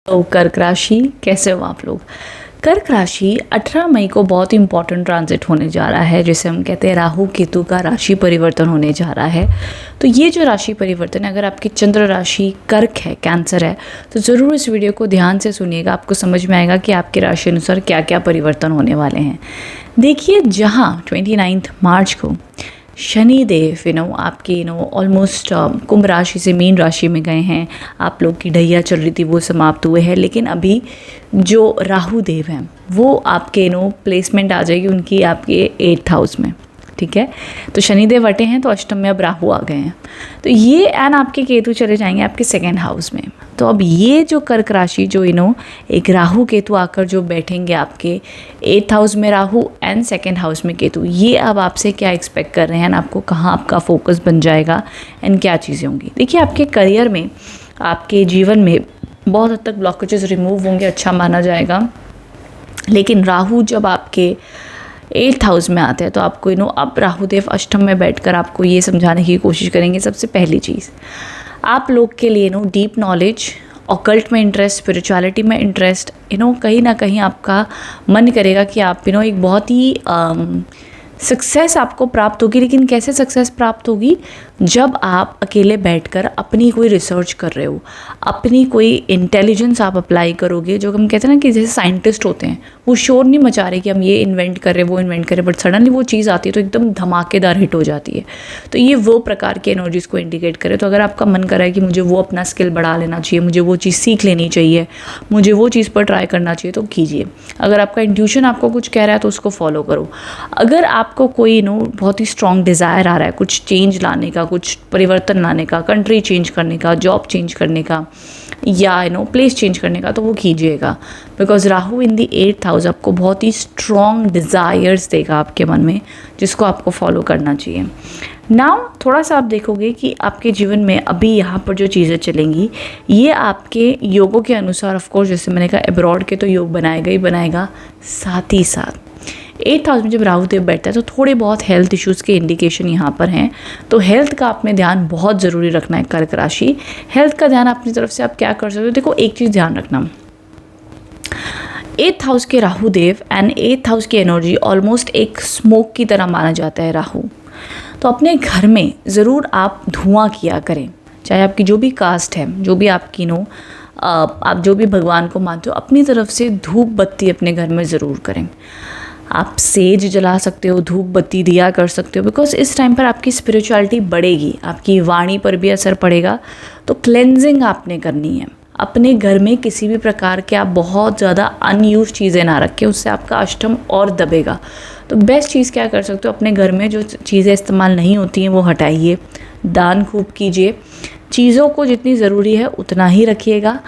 तो कर्क राशि, कैसे हो आप लोग। कर्क राशि 18 मई को बहुत इंपॉर्टेंट ट्रांजिट होने जा रहा है, जिसे हम कहते हैं राहु केतु का राशि परिवर्तन होने जा रहा है। तो ये जो राशि परिवर्तन है, अगर आपकी चंद्र राशि कर्क है, कैंसर है, तो ज़रूर इस वीडियो को ध्यान से सुनिएगा। आपको समझ में आएगा कि आपकी राशि अनुसार क्या क्या परिवर्तन होने वाले हैं। देखिए, जहाँ 29 मार्च को शनि देव आपकी ऑलमोस्ट कुंभ राशि से मीन राशि में गए हैं। आप लोग की ढैया चल रही थी, वो समाप्त हुए हैं। लेकिन अभी जो राहु देव हैं वो आपके प्लेसमेंट आ जाएगी उनकी आपके 8th हाउस में। ठीक है, तो शनिदेव हटे हैं तो अष्टम में अब राहु आ गए हैं। तो ये एंड आपके केतु चले जाएंगे आपके 2nd हाउस में। तो अब ये जो कर्क राशि जो एक राहु केतु आकर जो बैठेंगे आपके 8th हाउस में राहु एंड 2nd हाउस में केतु, ये अब आपसे क्या एक्सपेक्ट कर रहे हैं, आपको कहाँ आपका फोकस बन जाएगा एंड क्या चीज़ें होंगी। देखिए, आपके करियर में, आपके जीवन में बहुत हद तक ब्लॉकेजेस रिमूव होंगे, अच्छा माना जाएगा। लेकिन राहु जब आपके 8th हाउस में आते हैं तो आपको अब राहुदेव अष्टम में बैठकर आपको ये समझाने की कोशिश करेंगे। सबसे पहली चीज़, आप लोग के लिए डीप नॉलेज, ऑकल्ट में इंटरेस्ट, स्पिरिचुअलिटी में इंटरेस्ट, कहीं ना कहीं आपका मन करेगा कि आप एक बहुत ही सक्सेस आपको प्राप्त होगी। लेकिन कैसे सक्सेस प्राप्त होगी, जब आप अकेले बैठकर अपनी कोई रिसर्च कर रहे हो, अपनी कोई इंटेलिजेंस आप अप्लाई करोगे। जो हम कहते हैं ना कि जैसे साइंटिस्ट होते हैं, वो शोर नहीं मचा रहे कि हम ये इन्वेंट कर रहे, वो इन्वेंट करें, बट सडनली वो चीज़ आती है तो एकदम धमाकेदार हिट हो जाती है। तो ये वो प्रकार की एनर्जीज़ को इंडिकेट करे। तो अगर आपका मन कर रहा है कि मुझे वो अपना स्किल बढ़ा लेना चाहिए, मुझे वो चीज़ सीख लेनी चाहिए, मुझे वो चीज़ पर ट्राई करना चाहिए, तो कीजिए। अगर आपका इंट्यूशन आपको कुछ कह रहा है तो उसको फॉलो करो। अगर आपको कोई बहुत ही स्ट्रॉन्ग डिज़ायर आ रहा है कुछ चेंज लाने का, कुछ परिवर्तन लाने का, कंट्री चेंज करने का, जॉब चेंज करने का, या प्लेस चेंज करने का, तो वो कीजिएगा। Because Rahu in the 8th house आपको बहुत ही स्ट्रॉन्ग डिज़ायर्स देगा आपके मन में, जिसको आपको फॉलो करना चाहिए। नाउ थोड़ा सा आप देखोगे कि आपके जीवन में अभी यहाँ पर जो चीज़ें चलेंगी, ये आपके योगों के अनुसार, ऑफकोर्स जैसे मैंने कहा एब्रॉड के तो योग बनाएगा ही बनाएगा, साथ ही साथ 8th हाउस में जब राहु देव बैठता है तो थोड़े बहुत हेल्थ इश्यूज़ के इंडिकेशन यहाँ पर हैं। तो हेल्थ का आपने ध्यान बहुत ज़रूरी रखना है कर्क राशि। हेल्थ का ध्यान अपनी तरफ से आप क्या कर सकते हो। देखो, एक चीज़ ध्यान रखना, 8th हाउस के राहु देव एंड 8th हाउस की एनर्जी ऑलमोस्ट एक स्मोक की तरह माना जाता है राहु। तो अपने घर में ज़रूर आप धुआं किया करें, चाहे आपकी जो भी कास्ट है, जो भी आपकी आप जो भी भगवान को मानते हो, अपनी तरफ से धूप बत्ती अपने घर में ज़रूर करें। आप सेज जला सकते हो, धूप बत्ती दिया कर सकते हो। बिकॉज इस टाइम पर आपकी स्पिरिचुअलिटी बढ़ेगी, आपकी वाणी पर भी असर पड़ेगा। तो क्लेंजिंग आपने करनी है अपने घर में। किसी भी प्रकार के आप बहुत ज़्यादा अनयूज चीज़ें ना रखें, उससे आपका अष्टम और दबेगा। तो बेस्ट चीज़ क्या कर सकते हो, अपने घर में जो चीज़ें इस्तेमाल नहीं होती हैं वो हटाइए, दान खूब कीजिए, चीज़ों को जितनी ज़रूरी है उतना ही रखिएगा।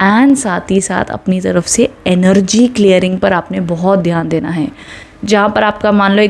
एंड साथ ही साथ अपनी तरफ से एनर्जी क्लियरिंग पर आपने बहुत ध्यान देना है। जहाँ पर आपका मान लो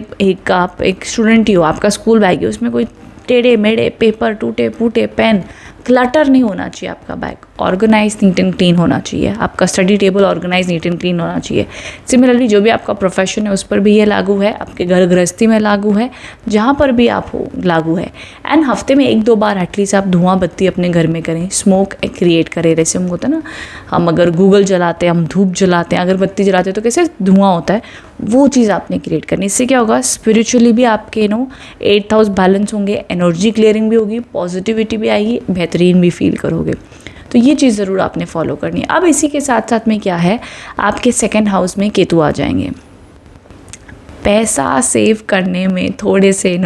आप एक स्टूडेंट ही हो, आपका स्कूल बैग है, उसमें कोई टेढ़े मेढ़े पेपर, टूटे फूटे पेन, क्लटर नहीं होना चाहिए। आपका bag organise, neat and clean होना चाहिए। आपका study table organise, neat and clean होना चाहिए। सिमिलरली जो भी आपका प्रोफेशन है उस पर भी ये लागू है, आपके घर गृहस्थी में लागू है, जहाँ पर भी आप हो लागू है। एंड हफ्ते में 1-2 बार एटलीस्ट आप धुआं बत्ती अपने घर में करें, स्मोक क्रिएट करें। जैसे हम होता है ना, हम अगर गूगल जलाते हैं, हम धूप जलाते हैं, अगरबत्ती जलाते हैं तो कैसे धुआं होता है, वो चीज़ आपने क्रिएट करनी। इससे क्या होगा, स्पिरिचुअली भी आपके 8th हाउस बैलेंस होंगे, एनर्जी क्लियरिंग भी होगी, पॉजिटिविटी भी आएगी, बेहतरीन भी फील करोगे। तो ये चीज़ ज़रूर आपने फॉलो करनी है। अब इसी के साथ साथ में क्या है, आपके 2nd हाउस में केतु आ जाएंगे। पैसा सेव करने में थोड़े से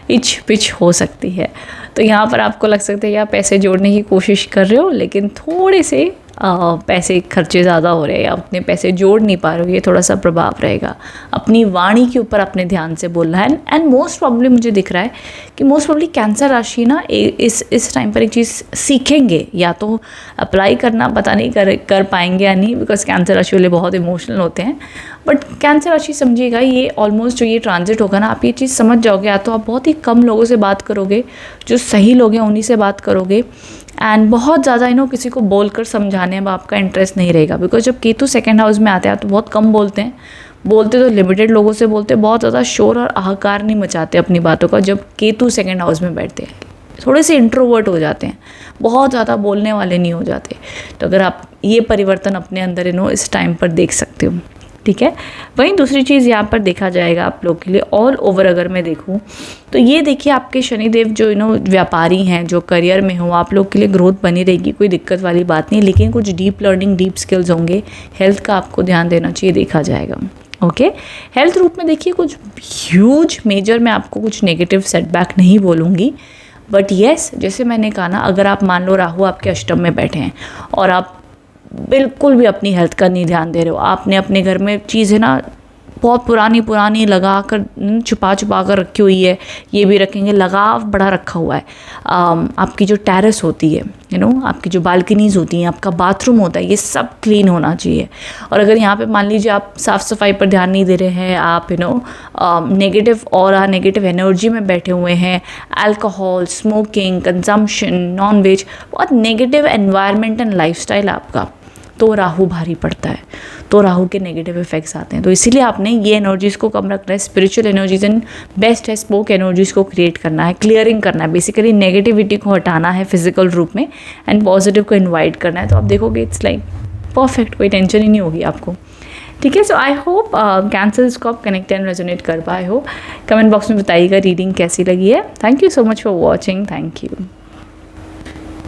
इच पिच हो सकती है। तो यहाँ पर आपको लग सकता है कि आप पैसे जोड़ने की कोशिश कर रहे हो, लेकिन थोड़े से पैसे खर्चे ज़्यादा हो रहे हैं, या उतने पैसे जोड़ नहीं पा रहे हो, ये थोड़ा सा प्रभाव रहेगा। अपनी वाणी के ऊपर अपने ध्यान से बोलना है। एंड मोस्ट प्रॉब्ली मुझे दिख रहा है कि मोस्ट प्रॉब्ली कैंसर राशि इस टाइम पर एक चीज़ सीखेंगे, या तो अप्लाई करना पता नहीं कर पाएंगे या नहीं, बिकॉज कैंसर राशि वाले बहुत इमोशनल होते हैं। बट कैंसर राशि समझिएगा, ये ऑलमोस्ट जो ये ट्रांजिट होगा ना, आप ये चीज़ समझ जाओगे। या तो आप बहुत ही कम लोगों से बात करोगे, जो सही लोग हैं उन्हीं से बात करोगे। एंड बहुत ज़्यादा किसी को बोलकर समझाने में आपका इंटरेस्ट नहीं रहेगा। बिकॉज जब केतु 2nd हाउस में आते हैं तो बहुत कम बोलते हैं, बोलते तो लिमिटेड लोगों से बोलते, बहुत ज़्यादा शोर और हाहाकार नहीं मचाते अपनी बातों का जब केतु 2nd हाउस में बैठते हैं। थोड़े से इंट्रोवर्ट हो जाते हैं, बहुत ज़्यादा बोलने वाले नहीं हो जाते। तो अगर आप ये परिवर्तन अपने अंदर इस टाइम पर देख सकते हो, ठीक है। वहीं दूसरी चीज़ यहाँ पर देखा जाएगा आप लोग के लिए ऑल ओवर अगर मैं देखूँ तो ये देखिए आपके शनिदेव जो व्यापारी हैं, जो करियर में हो, आप लोग के लिए ग्रोथ बनी रहेगी, कोई दिक्कत वाली बात नहीं। लेकिन कुछ डीप लर्निंग, डीप स्किल्स होंगे, हेल्थ का आपको ध्यान देना चाहिए, देखा जाएगा। ओके, हेल्थ रूप में देखिए कुछ ह्यूज मेजर मैं आपको कुछ नेगेटिव सेटबैक नहीं बोलूँगी, बट येस जैसे मैंने कहा ना, अगर आप मान लो राहु आपके अष्टम में बैठे हैं और आप बिल्कुल भी अपनी हेल्थ का नहीं ध्यान दे रहे हो, आपने अपने घर में चीज़ें ना बहुत पुरानी लगा कर छुपा कर रखी हुई है, ये भी रखेंगे, लगाव बड़ा रखा हुआ है। आपकी जो टेरेस होती है, आपकी जो बालकनीज़ होती हैं, आपका बाथरूम होता है, ये सब क्लीन होना चाहिए। और अगर यहाँ पे मान लीजिए आप साफ़ सफाई पर ध्यान नहीं दे रहे हैं, आप नेगेटिव और नेगेटिव एनर्जी में बैठे हुए हैं, alcohol, smoking, consumption, non veg, बहुत नेगेटिव एनवायरनमेंट एंड लाइफस्टाइल आपका, तो राहु भारी पड़ता है, तो राहु के नेगेटिव इफेक्ट्स आते हैं। तो इसीलिए आपने ये एनर्जीज़ को कम रखना है, स्पिरिचुअल एनर्जीज एंड बेस्ट है स्पोक एनर्जीज़ को क्रिएट करना है, क्लियरिंग करना है, बेसिकली नेगेटिविटी को हटाना है फिजिकल रूप में एंड पॉजिटिव को इन्वाइट करना है। तो आप देखोगे इट्स लाइक परफेक्ट, कोई टेंशन ही नहीं होगी आपको, ठीक है। सो आई होप कैंसर इसको आप कनेक्ट एंड रेजोनेट कर पाए हो। कमेंट बॉक्स में बताइएगा रीडिंग कैसी लगी है। Thank you so much for watching, thank you.